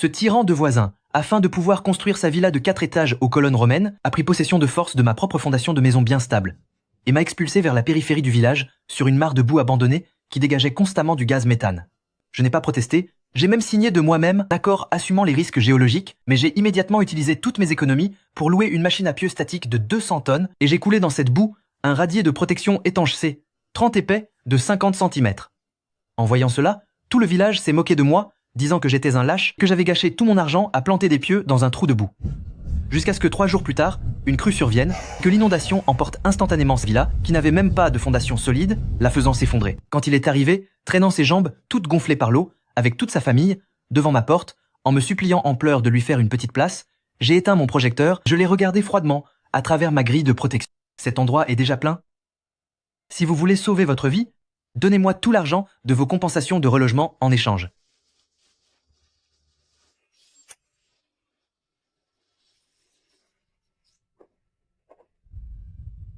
Ce tyran de voisin, afin de pouvoir construire sa villa de 4 étages aux colonnes romaines, a pris possession de force de ma propre fondation de maison bien stable, et m'a expulsé vers la périphérie du village, sur une mare de boue abandonnée qui dégageait constamment du gaz méthane. Je n'ai pas protesté, j'ai même signé de moi-même un accord assumant les risques géologiques, mais j'ai immédiatement utilisé toutes mes économies pour louer une machine à pieux statique de 200 tonnes, et j'ai coulé dans cette boue un radier de protection étanche C, 30 épais, de 50 cm. En voyant cela, tout le village s'est moqué de moi, disant que j'étais un lâche, que j'avais gâché tout mon argent à planter des pieux dans un trou de boue. Jusqu'à ce que 3 jours plus tard, une crue survienne, que l'inondation emporte instantanément ce villa, qui n'avait même pas de fondation solide, la faisant s'effondrer. Quand il est arrivé, traînant ses jambes, toutes gonflées par l'eau, avec toute sa famille, devant ma porte, en me suppliant en pleurs de lui faire une petite place, j'ai éteint mon projecteur, je l'ai regardé froidement, à travers ma grille de protection. Cet endroit est déjà plein. Si vous voulez sauver votre vie, donnez-moi tout l'argent de vos compensations de relogement en échange.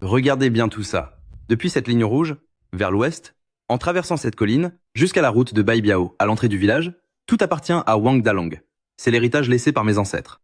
Regardez bien tout ça. Depuis cette ligne rouge, vers l'ouest, en traversant cette colline, jusqu'à la route de Bai Biao, à l'entrée du village, tout appartient à Wang Dalong. C'est l'héritage laissé par mes ancêtres.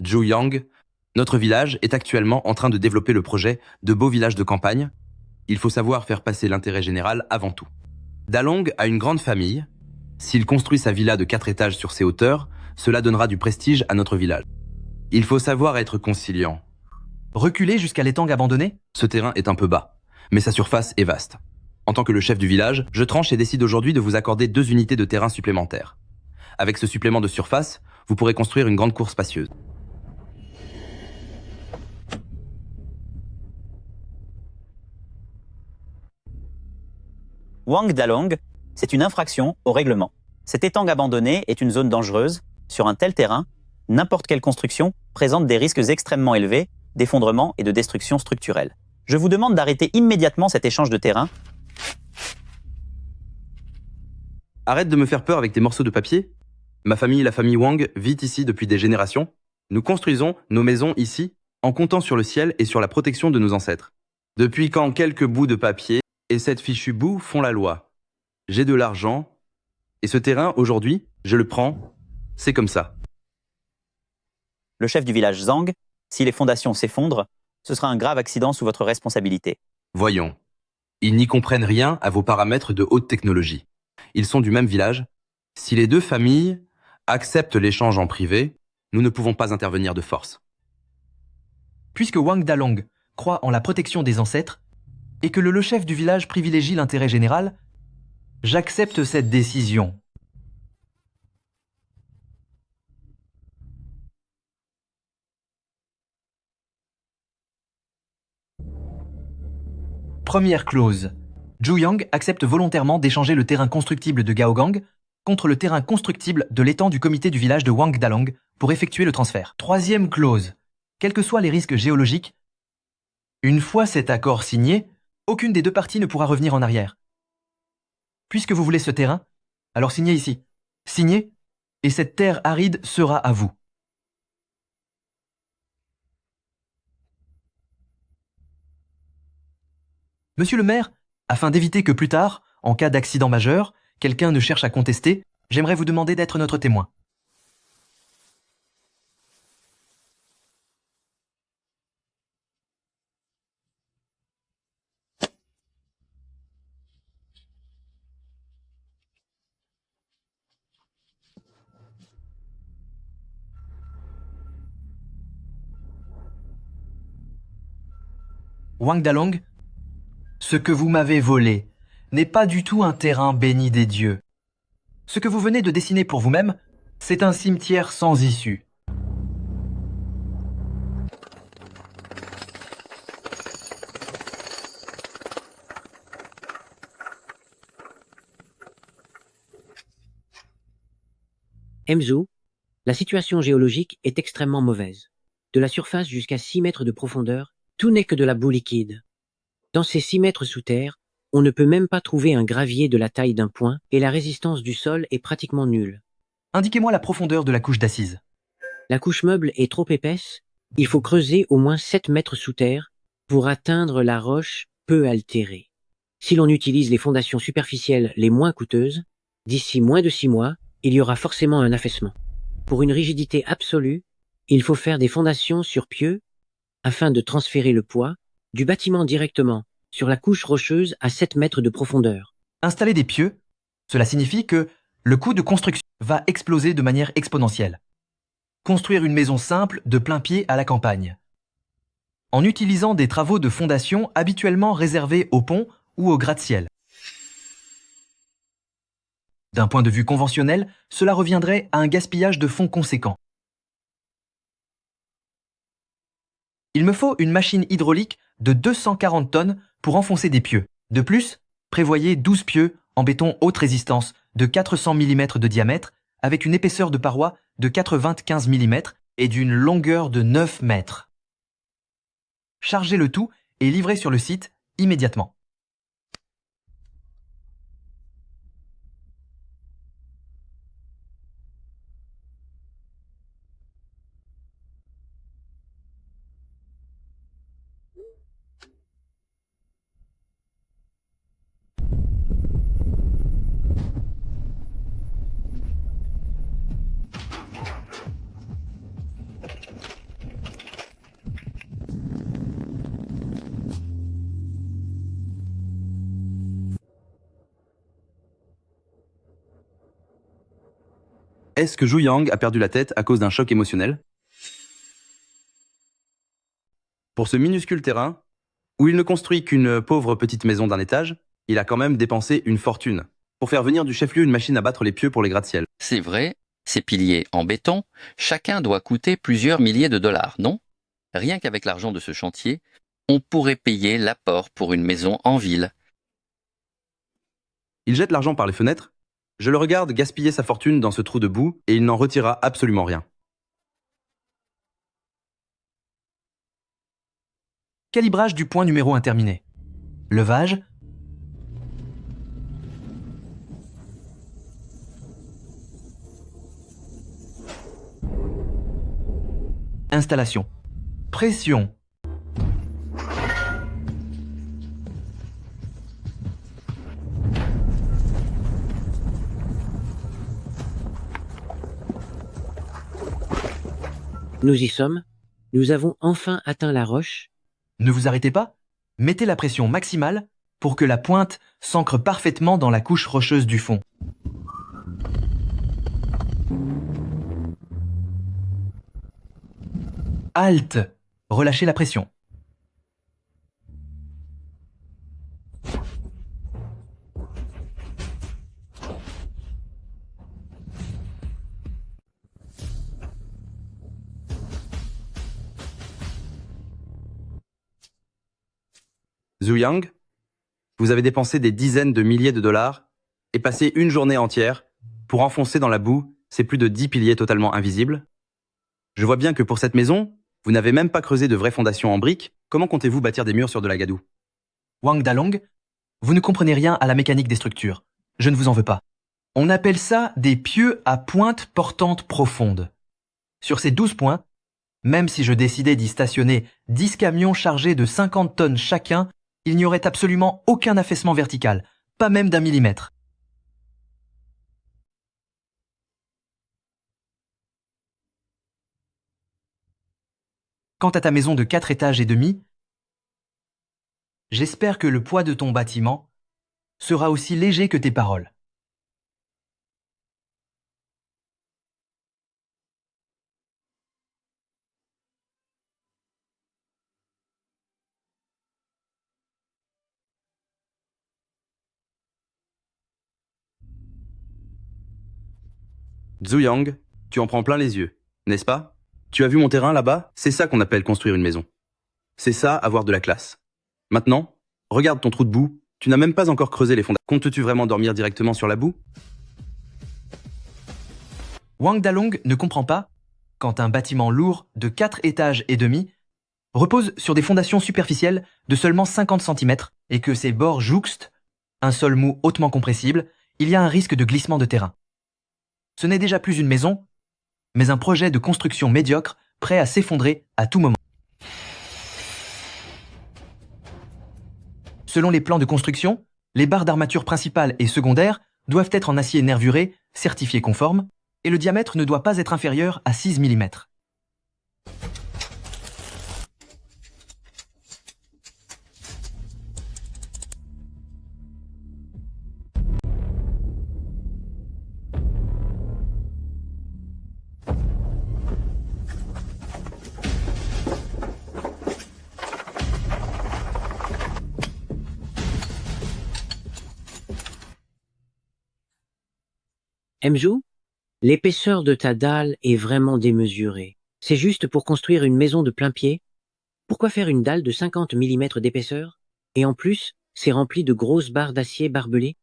Zhuyang, notre village est actuellement en train de développer le projet de beau village de campagne. Il faut savoir faire passer l'intérêt général avant tout. Dalong a une grande famille. S'il construit sa villa de 4 étages sur ses hauteurs, cela donnera du prestige à notre village. Il faut savoir être conciliant. Reculer jusqu'à l'étang abandonné? Ce terrain est un peu bas, mais sa surface est vaste. En tant que le chef du village, je tranche et décide aujourd'hui de vous accorder 2 unités de terrain supplémentaires. Avec ce supplément de surface, vous pourrez construire une grande cour spacieuse. Wang Dalong, c'est une infraction au règlement. Cet étang abandonné est une zone dangereuse. Sur un tel terrain, n'importe quelle construction présente des risques extrêmement élevés d'effondrement et de destruction structurelle. Je vous demande d'arrêter immédiatement cet échange de terrain. Arrête de me faire peur avec tes morceaux de papier. Ma famille, la famille Wang, vit ici depuis des générations. Nous construisons nos maisons ici en comptant sur le ciel et sur la protection de nos ancêtres. Depuis quand quelques bouts de papier et cette fichue boue font la loi. J'ai de l'argent et ce terrain, aujourd'hui, je le prends. C'est comme ça. Le chef du village Zhang, si les fondations s'effondrent, ce sera un grave accident sous votre responsabilité. Voyons. Ils n'y comprennent rien à vos paramètres de haute technologie. Ils sont du même village. Si les 2 familles acceptent l'échange en privé, nous ne pouvons pas intervenir de force. Puisque Wang Dalong croit en la protection des ancêtres, et que le chef du village privilégie l'intérêt général, j'accepte cette décision. Première clause. Zhuyang accepte volontairement d'échanger le terrain constructible de Gaogang contre le terrain constructible de l'étang du comité du village de Wang Dalong pour effectuer le transfert. Troisième clause. Quels que soient les risques géologiques, une fois cet accord signé, aucune des 2 parties ne pourra revenir en arrière. Puisque vous voulez ce terrain, alors signez ici. Signez, et cette terre aride sera à vous. Monsieur le maire, afin d'éviter que plus tard, en cas d'accident majeur, quelqu'un ne cherche à contester, j'aimerais vous demander d'être notre témoin. Wang Dalong, ce que vous m'avez volé n'est pas du tout un terrain béni des dieux. Ce que vous venez de dessiner pour vous-même, c'est un cimetière sans issue. Mzou, la situation géologique est extrêmement mauvaise. De la surface jusqu'à 6 mètres de profondeur, tout n'est que de la boue liquide. Dans ces 6 mètres sous terre, on ne peut même pas trouver un gravier de la taille d'un point et la résistance du sol est pratiquement nulle. Indiquez-moi la profondeur de la couche d'assises. La couche meuble est trop épaisse, il faut creuser au moins 7 mètres sous terre pour atteindre la roche peu altérée. Si l'on utilise les fondations superficielles les moins coûteuses, d'ici moins de 6 mois, il y aura forcément un affaissement. Pour une rigidité absolue, il faut faire des fondations sur pieux afin de transférer le poids du bâtiment directement sur la couche rocheuse à 7 mètres de profondeur. Installer des pieux, cela signifie que le coût de construction va exploser de manière exponentielle. Construire une maison simple de plein pied à la campagne. En utilisant des travaux de fondation habituellement réservés aux ponts ou aux gratte-ciel. D'un point de vue conventionnel, cela reviendrait à un gaspillage de fonds conséquent. Il me faut une machine hydraulique de 240 tonnes pour enfoncer des pieux. De plus, prévoyez 12 pieux en béton haute résistance de 400 mm de diamètre avec une épaisseur de paroi de 95 mm et d'une longueur de 9 mètres. Chargez le tout et livrez sur le site immédiatement. Est-ce que Zhu Yang a perdu la tête à cause d'un choc émotionnel? Pour ce minuscule terrain, où il ne construit qu'une pauvre petite maison d'un étage, il a quand même dépensé une fortune pour faire venir du chef-lieu une machine à battre les pieux pour les gratte-ciel. C'est vrai, ces piliers en béton, chacun doit coûter plusieurs milliers de dollars, non? Rien qu'avec l'argent de ce chantier, on pourrait payer l'apport pour une maison en ville. Il jette l'argent par les fenêtres. Je le regarde gaspiller sa fortune dans ce trou de boue et il n'en retirera absolument rien. Calibrage du point numéro interminé. Levage. Installation. Pression. Nous y sommes. Nous avons enfin atteint la roche. Ne vous arrêtez pas. Mettez la pression maximale pour que la pointe s'ancre parfaitement dans la couche rocheuse du fond. Halte. Relâchez la pression. Zhu Yang, vous avez dépensé des dizaines de milliers de dollars et passé une journée entière pour enfoncer dans la boue ces plus de 10 piliers totalement invisibles. Je vois bien que pour cette maison, vous n'avez même pas creusé de vraies fondations en briques. Comment comptez-vous bâtir des murs sur de la gadoue? Wang Dalong, vous ne comprenez rien à la mécanique des structures. Je ne vous en veux pas. On appelle ça des pieux à pointe portante profonde. Sur ces 12 points, même si je décidais d'y stationner 10 camions chargés de 50 tonnes chacun, il n'y aurait absolument aucun affaissement vertical, pas même d'un millimètre. Quant à ta maison de 4 étages et demi, j'espère que le poids de ton bâtiment sera aussi léger que tes paroles. Zhu Yang, tu en prends plein les yeux, n'est-ce pas? Tu as vu mon terrain là-bas? C'est ça qu'on appelle construire une maison. C'est ça avoir de la classe. Maintenant, regarde ton trou de boue. Tu n'as même pas encore creusé les fondations. Comptes-tu vraiment dormir directement sur la boue? Wang Dalong ne comprend pas quand un bâtiment lourd de 4 étages et demi repose sur des fondations superficielles de seulement 50 cm et que ses bords jouxtent un sol mou hautement compressible, il y a un risque de glissement de terrain. Ce n'est déjà plus une maison, mais un projet de construction médiocre prêt à s'effondrer à tout moment. Selon les plans de construction, les barres d'armature principales et secondaires doivent être en acier nervuré, certifié conforme, et le diamètre ne doit pas être inférieur à 6 mm. Mzhou, l'épaisseur de ta dalle est vraiment démesurée. C'est juste pour construire une maison de plein pied? Pourquoi faire une dalle de 50 mm d'épaisseur? Et en plus, c'est rempli de grosses barres d'acier barbelées?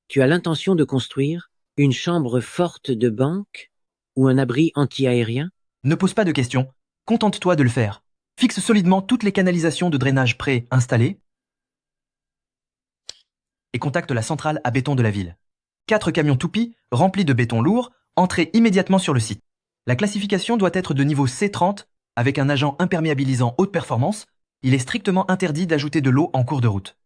Tu as l'intention de construire une chambre forte de banque ou un abri anti-aérien? Ne pose pas de questions, contente-toi de le faire. Fixe solidement toutes les canalisations de drainage pré-installées et contacte la centrale à béton de la ville. 4 camions toupies remplis de béton lourd, entrez immédiatement sur le site. La classification doit être de niveau C30 avec un agent imperméabilisant haute performance. Il est strictement interdit d'ajouter de l'eau en cours de route.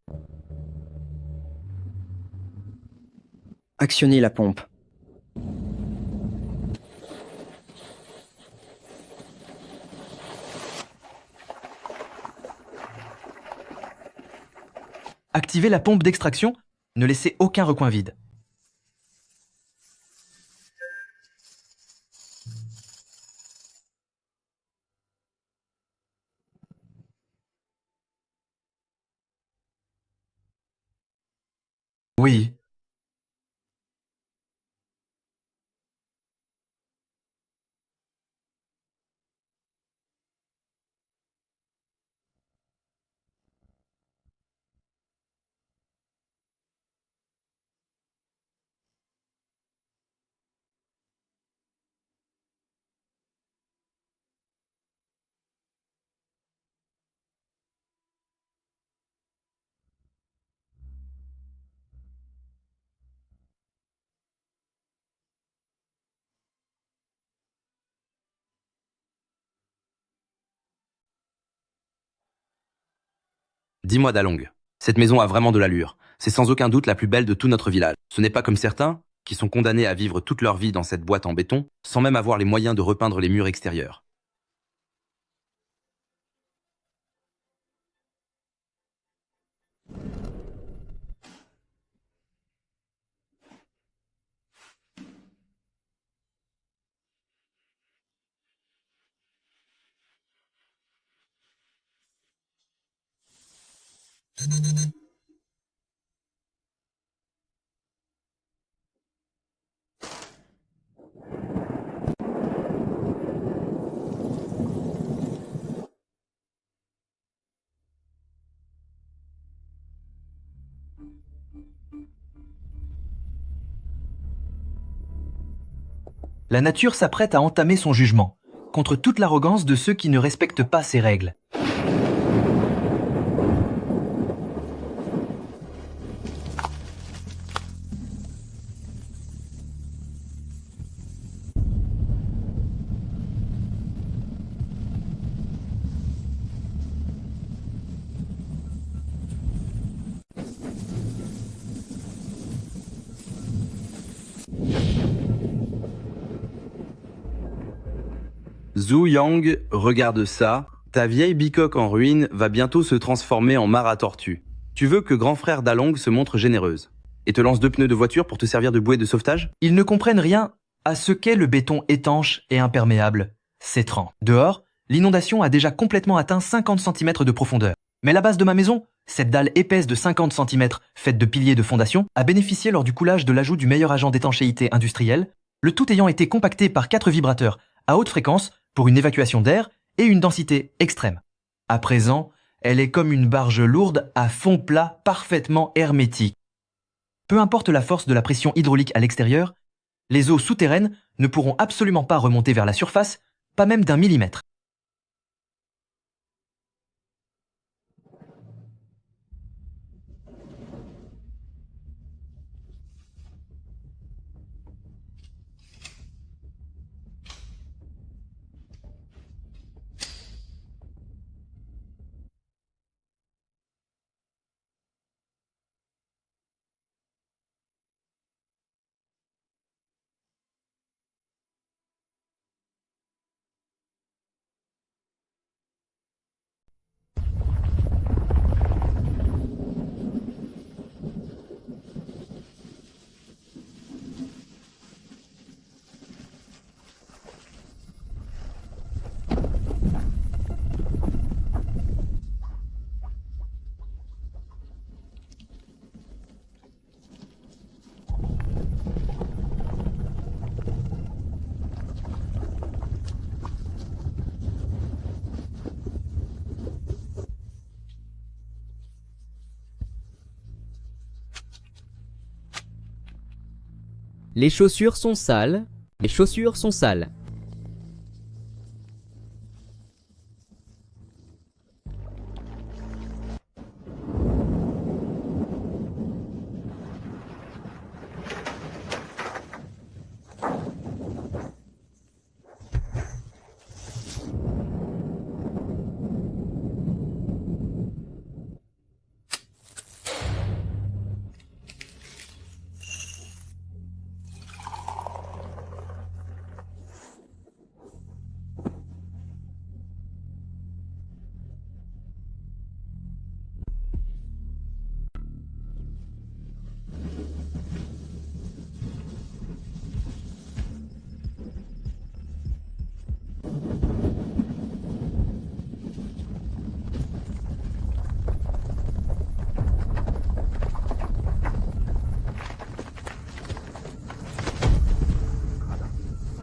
Actionnez la pompe. Activez la pompe d'extraction, ne laissez aucun recoin vide. Oui. Dis-moi Dalong, cette maison a vraiment de l'allure. C'est sans aucun doute la plus belle de tout notre village. Ce n'est pas comme certains, qui sont condamnés à vivre toute leur vie dans cette boîte en béton, sans même avoir les moyens de repeindre les murs extérieurs. La nature s'apprête à entamer son jugement, contre toute l'arrogance de ceux qui ne respectent pas ses règles. Zhu Yang, regarde ça. Ta vieille bicoque en ruine va bientôt se transformer en mare à tortue. Tu veux que grand frère Dalong se montre généreuse et te lance 2 pneus de voiture pour te servir de bouée de sauvetage? Ils ne comprennent rien à ce qu'est le béton étanche et imperméable, Cétran. Dehors, l'inondation a déjà complètement atteint 50 cm de profondeur. Mais la base de ma maison, cette dalle épaisse de 50 cm faite de piliers de fondation, a bénéficié lors du coulage de l'ajout du meilleur agent d'étanchéité industriel, le tout ayant été compacté par 4 vibrateurs à haute fréquence pour une évacuation d'air et une densité extrême. À présent, elle est comme une barge lourde à fond plat parfaitement hermétique. Peu importe la force de la pression hydraulique à l'extérieur, Les eaux souterraines ne pourront absolument pas remonter vers la surface, pas même d'1 millimètre. Les chaussures sont sales. Les chaussures sont sales.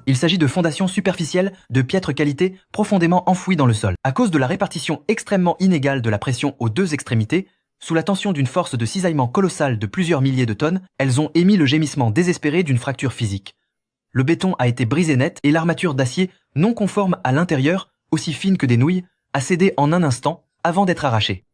Il s'agit de fondations superficielles de piètre qualité profondément enfouies dans le sol. À cause de la répartition extrêmement inégale de la pression aux deux extrémités, sous la tension d'une force de cisaillement colossale de plusieurs milliers de tonnes, elles ont émis le gémissement désespéré d'une fracture physique. Le béton a été brisé net et l'armature d'acier, non conforme à l'intérieur, aussi fine que des nouilles, a cédé en un instant avant d'être arrachée.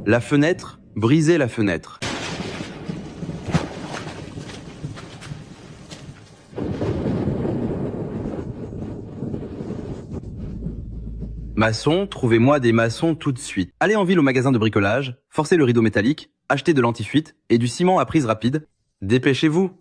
La fenêtre, brisez la fenêtre. Maçon, trouvez-moi des maçons tout de suite. Allez en ville au magasin de bricolage, forcez le rideau métallique, achetez de l'anti-fuite et du ciment à prise rapide. Dépêchez-vous.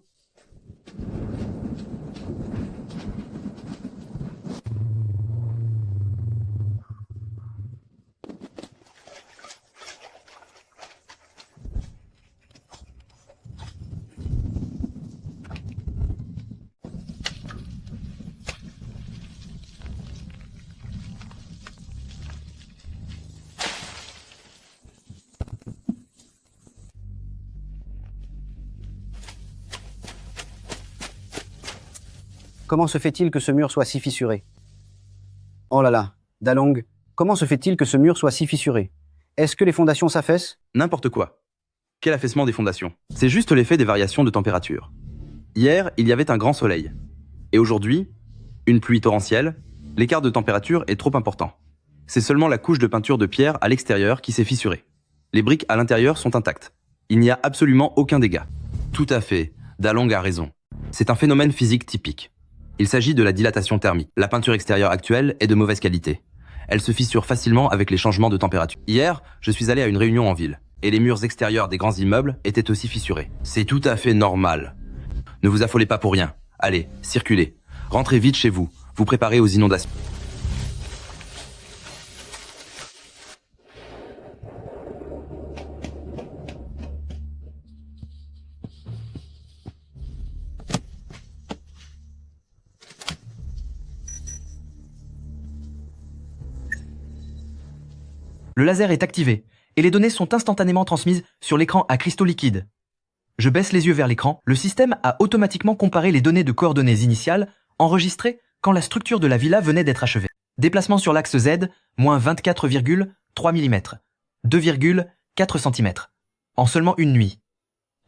Comment se fait-il que ce mur soit si fissuré? Oh là là, Dalong, comment se fait-il que ce mur soit si fissuré? Est-ce que les fondations s'affaissent? N'importe quoi. Quel affaissement des fondations? C'est juste l'effet des variations de température. Hier, il y avait un grand soleil. Et aujourd'hui, une pluie torrentielle, l'écart de température est trop important. C'est seulement la couche de peinture de pierre à l'extérieur qui s'est fissurée. Les briques à l'intérieur sont intactes. Il n'y a absolument aucun dégât. Tout à fait, Dalong a raison. C'est un phénomène physique typique. Il s'agit de la dilatation thermique. La peinture extérieure actuelle est de mauvaise qualité. Elle se fissure facilement avec les changements de température. Hier, je suis allé à une réunion en ville, et les murs extérieurs des grands immeubles étaient aussi fissurés. C'est tout à fait normal. Ne vous affolez pas pour rien. Allez, circulez. Rentrez vite chez vous. Vous préparez aux inondations. Le laser est activé, et les données sont instantanément transmises sur l'écran à cristaux liquides. Je baisse les yeux vers l'écran, le système a automatiquement comparé les données de coordonnées initiales enregistrées quand la structure de la villa venait d'être achevée. Déplacement sur l'axe Z, moins 24,3 mm, 2,4 cm, en seulement une nuit.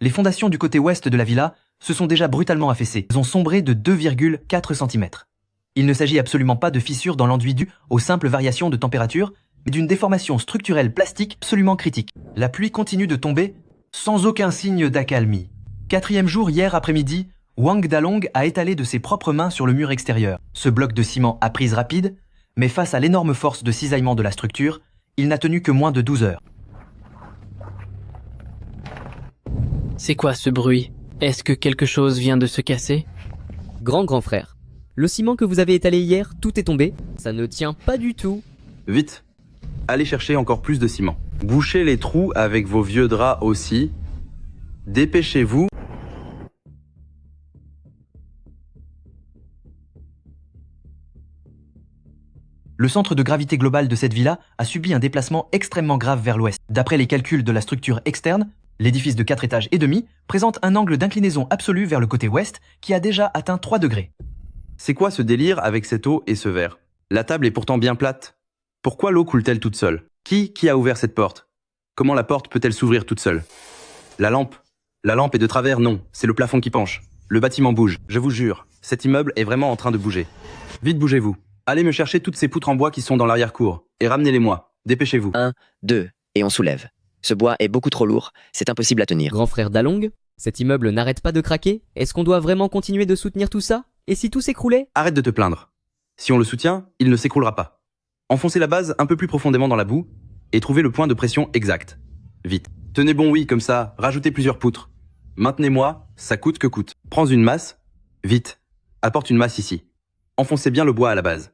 Les fondations du côté ouest de la villa se sont déjà brutalement affaissées. Elles ont sombré de 2,4 cm. Il ne s'agit absolument pas de fissures dans l'enduit dû aux simples variations de température, mais d'une déformation structurelle plastique absolument critique. La pluie continue de tomber sans aucun signe d'accalmie. 4e jour hier après-midi, Wang Dalong a étalé de ses propres mains sur le mur extérieur. Ce bloc de ciment à prise rapide, mais face à l'énorme force de cisaillement de la structure, il n'a tenu que moins de 12 heures. C'est quoi ce bruit? Est-ce que quelque chose vient de se casser? Grand frère. Le ciment que vous avez étalé hier, tout est tombé. Ça ne tient pas du tout. Vite, allez chercher encore plus de ciment. Bouchez les trous avec vos vieux draps aussi. Dépêchez-vous. Le centre de gravité global de cette villa a subi un déplacement extrêmement grave vers l'ouest. D'après les calculs de la structure externe, l'édifice de 4 étages et demi présente un angle d'inclinaison absolue vers le côté ouest qui a déjà atteint 3 degrés. C'est quoi ce délire avec cette eau et ce verre? La table est pourtant bien plate. Pourquoi l'eau coule-t-elle toute seule? Qui a ouvert cette porte? Comment la porte peut-elle s'ouvrir toute seule? La lampe est de travers? Non, c'est le plafond qui penche. Le bâtiment bouge, je vous jure. Cet immeuble est vraiment en train de bouger. Vite bougez-vous. Allez me chercher toutes ces poutres en bois qui sont dans l'arrière-cour. Et ramenez-les-moi. Dépêchez-vous. 1, 2, et on soulève. Ce bois est beaucoup trop lourd, c'est impossible à tenir. Grand frère Dalong, cet immeuble n'arrête pas de craquer. Est-ce qu'on doit vraiment continuer de soutenir tout ça? Et si tout s'écroulait? Arrête de te plaindre. Si on le soutient, il ne s'écroulera pas. Enfoncez la base un peu plus profondément dans la boue et trouvez le point de pression exact. Vite. Tenez bon oui, comme ça, rajoutez plusieurs poutres. Maintenez-moi, ça coûte que coûte. Prends une masse. Vite. Apporte une masse ici. Enfoncez bien le bois à la base.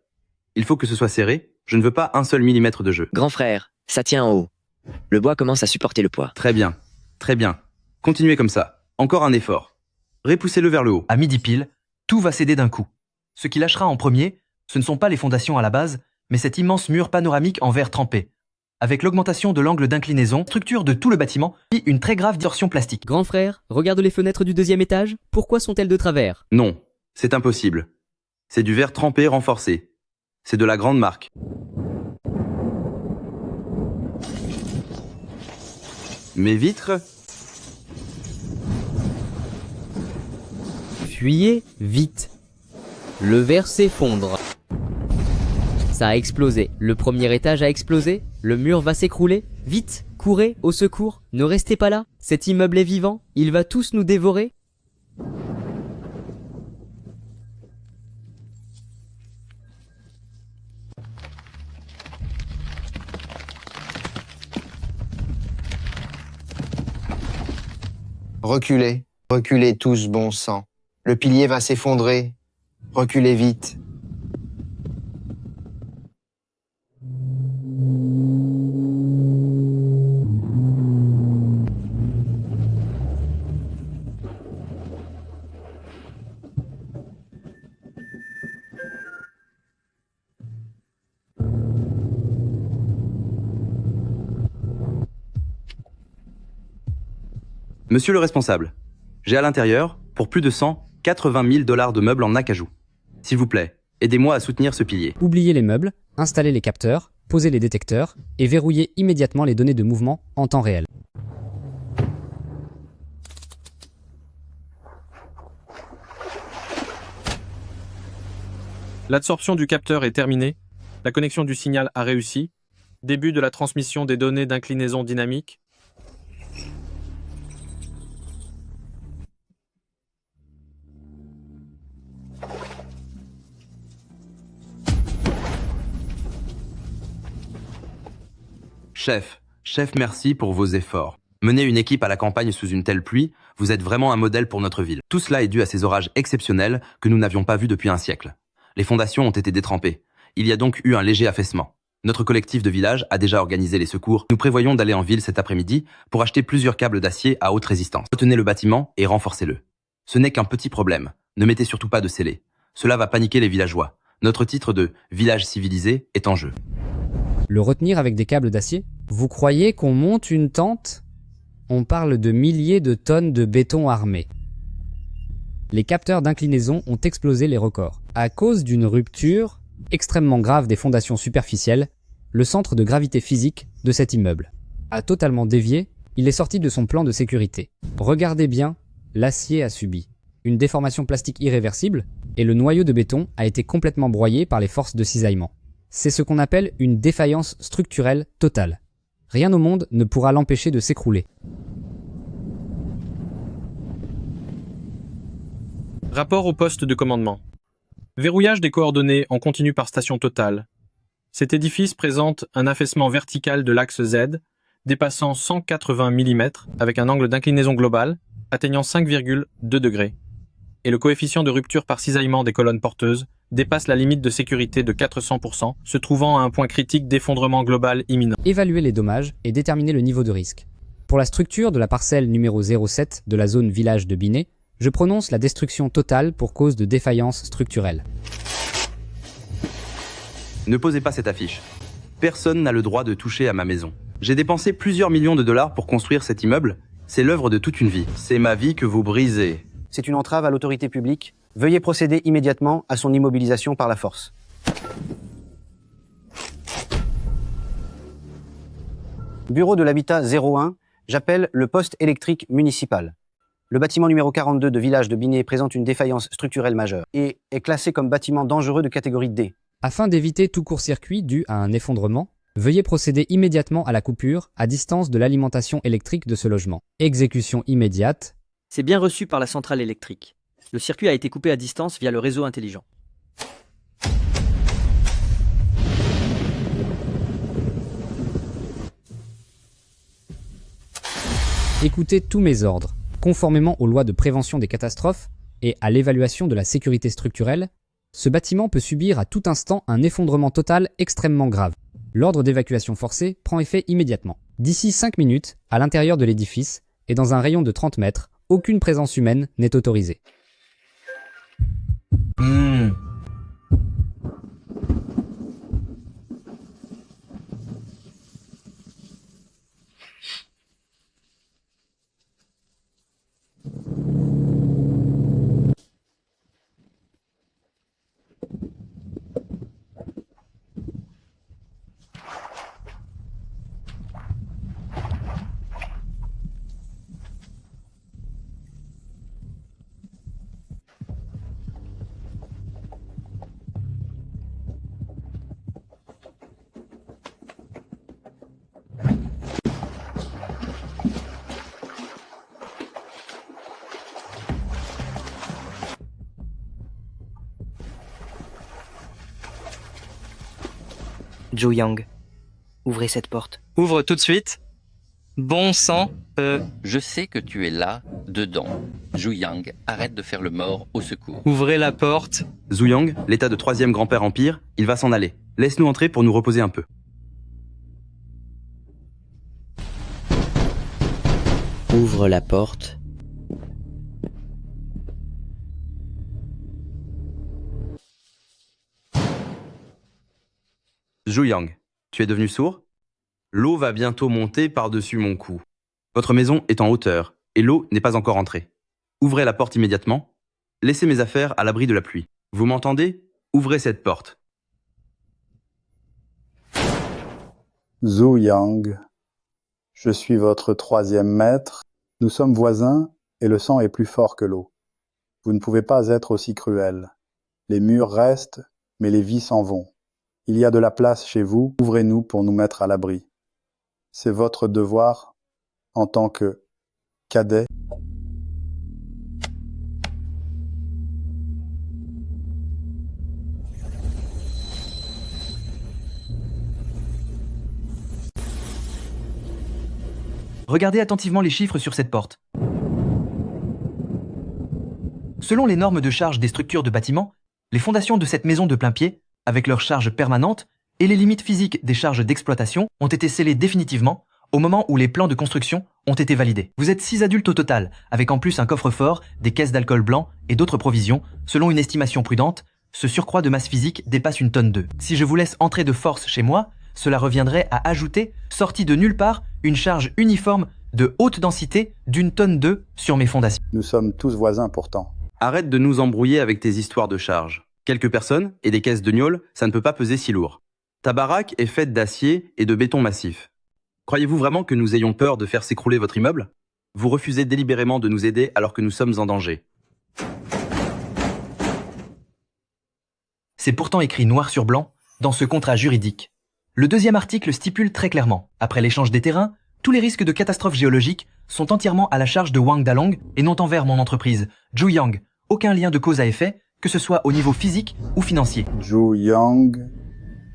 Il faut que ce soit serré, je ne veux pas un seul millimètre de jeu. Grand frère, ça tient en haut. Le bois commence à supporter le poids. Très bien, très bien. Continuez comme ça. Encore un effort. Repoussez-le vers le haut. À midi pile, tout va céder d'un coup. Ce qui lâchera en premier, ce ne sont pas les fondations à la base, mais cet immense mur panoramique en verre trempé. Avec l'augmentation de l'angle d'inclinaison, structure de tout le bâtiment, puis une très grave distorsion plastique. Grand frère, regarde les fenêtres du 2e étage. Pourquoi sont-elles de travers? Non, c'est impossible. C'est du verre trempé renforcé. C'est de la grande marque. Mes vitres? Fuyez vite. Le verre s'effondre. Ça a explosé. Le premier étage a explosé. Le mur va s'écrouler. Vite, courez, au secours. Ne restez pas là. Cet immeuble est vivant. Il va tous nous dévorer. Reculez, reculez tous, bon sang. Le pilier va s'effondrer. Reculez vite. Monsieur le responsable, j'ai à l'intérieur, pour plus de 180 000 $ de meubles en acajou. S'il vous plaît, aidez-moi à soutenir ce pilier. Oubliez les meubles, installez les capteurs, posez les détecteurs et verrouillez immédiatement les données de mouvement en temps réel. L'absorption du capteur est terminée. La connexion du signal a réussi. Début de la transmission des données d'inclinaison dynamique. Chef, merci pour vos efforts. Mener une équipe à la campagne sous une telle pluie, vous êtes vraiment un modèle pour notre ville. Tout cela est dû à ces orages exceptionnels que nous n'avions pas vus depuis un siècle. Les fondations ont été détrempées. Il y a donc eu un léger affaissement. Notre collectif de village a déjà organisé les secours. Nous prévoyons d'aller en ville cet après-midi pour acheter plusieurs câbles d'acier à haute résistance. Retenez le bâtiment et renforcez-le. Ce n'est qu'un petit problème. Ne mettez surtout pas de scellés. Cela va paniquer les villageois. Notre titre de « village civilisé » est en jeu. Le retenir avec des câbles d'acier? Vous croyez qu'on monte une tente? On parle de milliers de tonnes de béton armé. Les capteurs d'inclinaison ont explosé les records. À cause d'une rupture extrêmement grave des fondations superficielles, le centre de gravité physique de cet immeuble a totalement dévié, il est sorti de son plan de sécurité. Regardez bien, l'acier a subi une déformation plastique irréversible et le noyau de béton a été complètement broyé par les forces de cisaillement. C'est ce qu'on appelle une défaillance structurelle totale. Rien au monde ne pourra l'empêcher de s'écrouler. Rapport au poste de commandement. Verrouillage des coordonnées en continu par station totale. Cet édifice présente un affaissement vertical de l'axe Z dépassant 180 mm avec un angle d'inclinaison globale atteignant 5,2 degrés. Et le coefficient de rupture par cisaillement des colonnes porteuses dépasse la limite de sécurité de 400%, se trouvant à un point critique d'effondrement global imminent. Évaluer les dommages et déterminer le niveau de risque. Pour la structure de la parcelle numéro 07 de la zone village de Binet, je prononce la destruction totale pour cause de défaillance structurelle. Ne posez pas cette affiche. Personne n'a le droit de toucher à ma maison. J'ai dépensé plusieurs millions de dollars pour construire cet immeuble. C'est l'œuvre de toute une vie. C'est ma vie que vous brisez. C'est une entrave à l'autorité publique. Veuillez procéder immédiatement à son immobilisation par la force. Bureau de l'habitat 01, j'appelle le poste électrique municipal. Le bâtiment numéro 42 de village de Binet présente une défaillance structurelle majeure et est classé comme bâtiment dangereux de catégorie D. Afin d'éviter tout court-circuit dû à un effondrement, veuillez procéder immédiatement à la coupure à distance de l'alimentation électrique de ce logement. Exécution immédiate. C'est bien reçu par la centrale électrique. Le circuit a été coupé à distance via le réseau intelligent. Écoutez tous mes ordres. Conformément aux lois de prévention des catastrophes et à l'évaluation de la sécurité structurelle, ce bâtiment peut subir à tout instant un effondrement total extrêmement grave. L'ordre d'évacuation forcée prend effet immédiatement. D'ici 5 minutes, à l'intérieur de l'édifice et dans un rayon de 30 mètres, aucune présence humaine n'est autorisée. Zhu Yang, ouvrez cette porte. Ouvre tout de suite. Bon sang, Je sais que tu es là, dedans. Zhu Yang, arrête de faire le mort au secours. Ouvrez la porte. Zhu Yang, l'état de 3e grand-père empire, il va s'en aller. Laisse-nous entrer pour nous reposer un peu. Ouvre la porte. Zhu Yang, tu es devenu sourd? L'eau va bientôt monter par-dessus mon cou. Votre maison est en hauteur et l'eau n'est pas encore entrée. Ouvrez la porte immédiatement. Laissez mes affaires à l'abri de la pluie. Vous m'entendez? Ouvrez cette porte. Zhu Yang, je suis votre 3e maître. Nous sommes voisins et le sang est plus fort que l'eau. Vous ne pouvez pas être aussi cruel. Les murs restent, mais les vies s'en vont. Il y a de la place chez vous, ouvrez-nous pour nous mettre à l'abri. C'est votre devoir en tant que cadet. Regardez attentivement les chiffres sur cette porte. Selon les normes de charge des structures de bâtiments, les fondations de cette maison de plain-pied, avec leurs charges permanentes et les limites physiques des charges d'exploitation, ont été scellées définitivement au moment où les plans de construction ont été validés. Vous êtes 6 adultes au total, avec en plus un coffre-fort, des caisses d'alcool blanc et d'autres provisions. Selon une estimation prudente, ce surcroît de masse physique dépasse 1 tonne 2. Si je vous laisse entrer de force chez moi, cela reviendrait à ajouter, sorti de nulle part, une charge uniforme de haute densité d'1 tonne 2 sur mes fondations. Nous sommes tous voisins pourtant. Arrête de nous embrouiller avec tes histoires de charges. Quelques personnes et des caisses de gnôle, ça ne peut pas peser si lourd. Ta baraque est faite d'acier et de béton massif. Croyez-vous vraiment que nous ayons peur de faire s'écrouler votre immeuble? Vous refusez délibérément de nous aider alors que nous sommes en danger. C'est pourtant écrit noir sur blanc dans ce contrat juridique. Le deuxième article stipule très clairement, après l'échange des terrains, tous les risques de catastrophes géologiques sont entièrement à la charge de Wang Dalong et non envers mon entreprise, Zhu Yang. Aucun lien de cause à effet, que ce soit au niveau physique ou financier. Zhu Yang,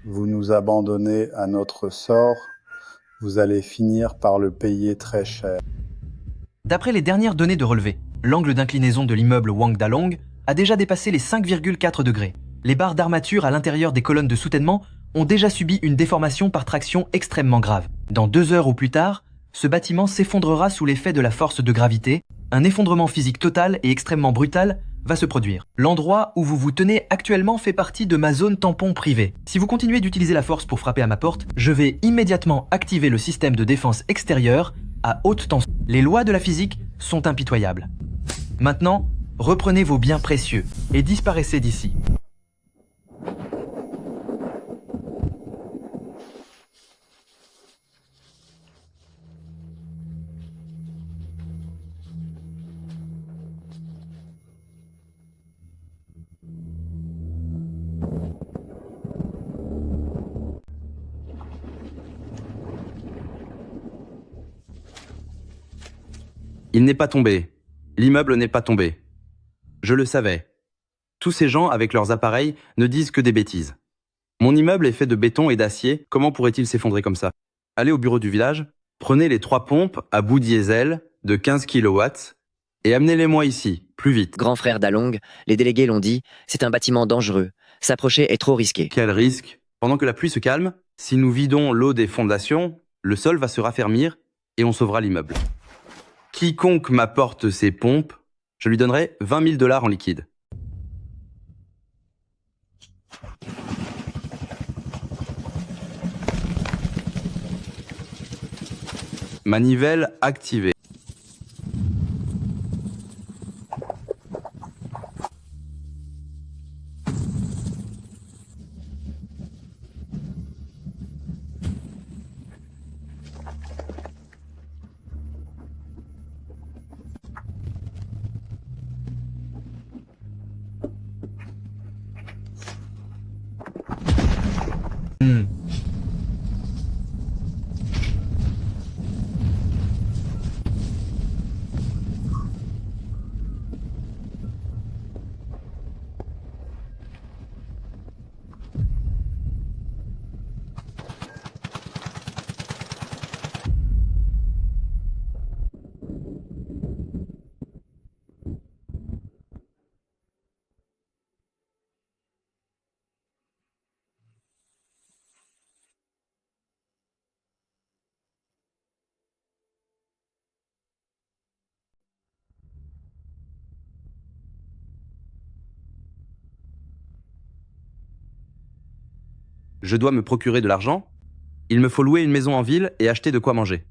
vous nous abandonnez à notre sort. Vous allez finir par le payer très cher. D'après les dernières données de relevé, l'angle d'inclinaison de l'immeuble Wang Dalong a déjà dépassé les 5,4 degrés. Les barres d'armature à l'intérieur des colonnes de soutènement ont déjà subi une déformation par traction extrêmement grave. Dans 2 heures ou plus tard, ce bâtiment s'effondrera sous l'effet de la force de gravité. Un effondrement physique total et extrêmement brutal va se produire. L'endroit où vous vous tenez actuellement fait partie de ma zone tampon privée. Si vous continuez d'utiliser la force pour frapper à ma porte, je vais immédiatement activer le système de défense extérieure à haute tension. Les lois de la physique sont impitoyables. Maintenant, reprenez vos biens précieux et disparaissez d'ici. Il n'est pas tombé. L'immeuble n'est pas tombé. Je le savais. Tous ces gens avec leurs appareils ne disent que des bêtises. Mon immeuble est fait de béton et d'acier, comment pourrait-il s'effondrer comme ça? Allez au bureau du village, prenez les 3 pompes à bout diesel de 15 kW et amenez-les-moi ici, plus vite. Grand frère Dalong, les délégués l'ont dit, c'est un bâtiment dangereux. S'approcher est trop risqué. Quel risque? Pendant que la pluie se calme, si nous vidons l'eau des fondations, le sol va se raffermir et on sauvera l'immeuble. Quiconque m'apporte ces pompes, je lui donnerai 20 000 $ en liquide. Manivelle activée. Je dois me procurer de l'argent. Il me faut louer une maison en ville et acheter de quoi manger.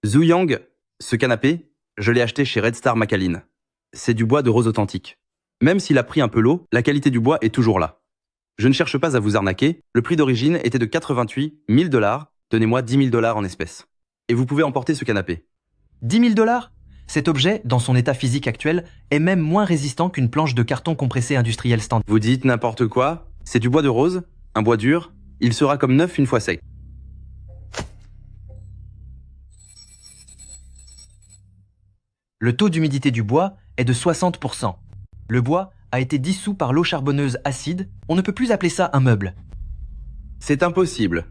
Zhu Yang, ce canapé, je l'ai acheté chez Red Star Macalin. C'est du bois de rose authentique. Même s'il a pris un peu l'eau, la qualité du bois est toujours là. Je ne cherche pas à vous arnaquer, le prix d'origine était de 88 000 $, donnez-moi 10 000 $ en espèces. Et vous pouvez emporter ce canapé. 10 000 $? Cet objet, dans son état physique actuel, est même moins résistant qu'une planche de carton compressé industriel standard. Vous dites n'importe quoi? C'est du bois de rose, un bois dur, il sera comme neuf une fois sec. Le taux d'humidité du bois est de 60%. Le bois a été dissous par l'eau charbonneuse acide, on ne peut plus appeler ça un meuble. C'est impossible.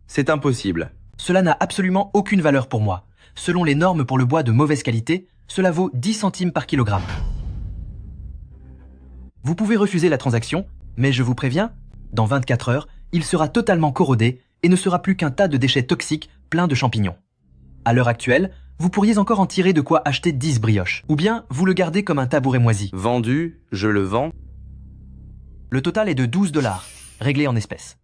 C'est impossible. Cela n'a absolument aucune valeur pour moi. Selon les normes pour le bois de mauvaise qualité, cela vaut 10 centimes par kilogramme. Vous pouvez refuser la transaction, mais je vous préviens, dans 24 heures, il sera totalement corrodé et ne sera plus qu'un tas de déchets toxiques pleins de champignons. À l'heure actuelle, vous pourriez encore en tirer de quoi acheter 10 brioches. Ou bien, vous le gardez comme un tabouret moisi. Vendu, je le vends. Le total est de 12 $, réglé en espèces.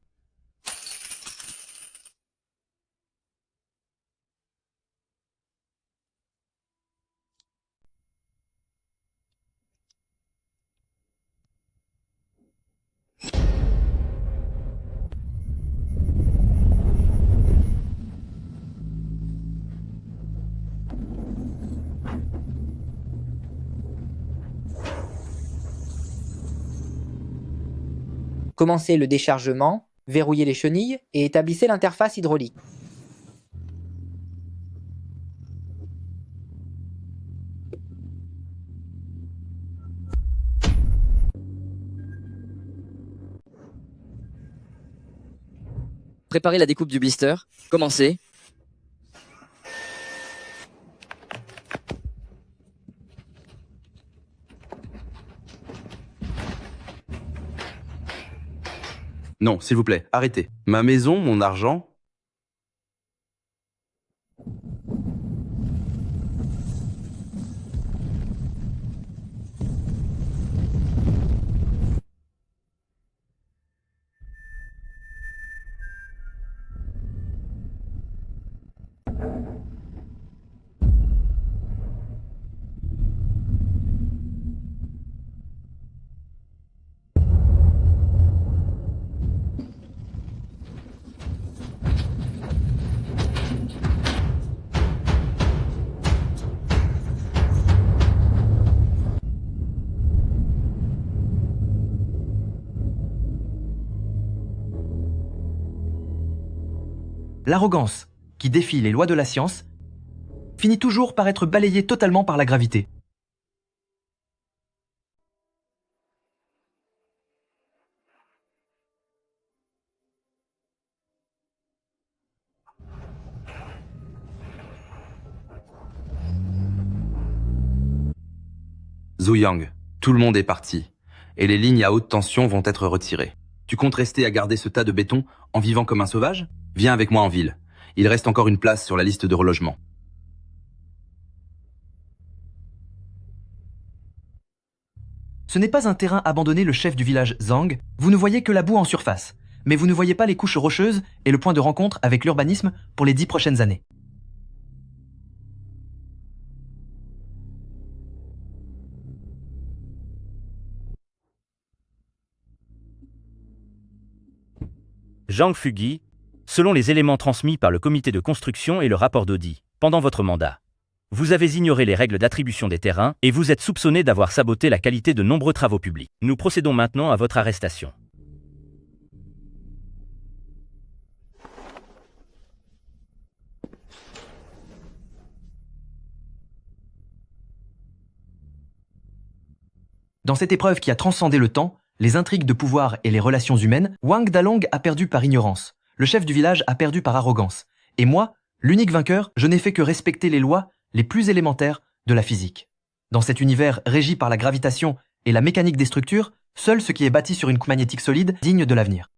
Commencez le déchargement, verrouillez les chenilles et établissez l'interface hydraulique. Préparez la découpe du blister. Commencez. Non, s'il vous plaît, arrêtez. Ma maison, mon argent... L'arrogance, qui défie les lois de la science, finit toujours par être balayée totalement par la gravité. Zhu Yang, tout le monde est parti, et les lignes à haute tension vont être retirées. Tu comptes rester à garder ce tas de béton en vivant comme un sauvage? Viens avec moi en ville. Il reste encore une place sur la liste de relogement. Ce n'est pas un terrain abandonné, le chef du village Zhang. Vous ne voyez que la boue en surface, mais vous ne voyez pas les couches rocheuses et le point de rencontre avec l'urbanisme pour les 10 prochaines années. Zhang Fugui, selon les éléments transmis par le comité de construction et le rapport d'audit, pendant votre mandat, vous avez ignoré les règles d'attribution des terrains et vous êtes soupçonné d'avoir saboté la qualité de nombreux travaux publics. Nous procédons maintenant à votre arrestation. Dans cette épreuve qui a transcendé le temps, les intrigues de pouvoir et les relations humaines, Wang Dalong a perdu par ignorance, le chef du village a perdu par arrogance, et moi, l'unique vainqueur, je n'ai fait que respecter les lois les plus élémentaires de la physique. Dans cet univers régi par la gravitation et la mécanique des structures, seul ce qui est bâti sur une couche magnétique solide digne de l'avenir.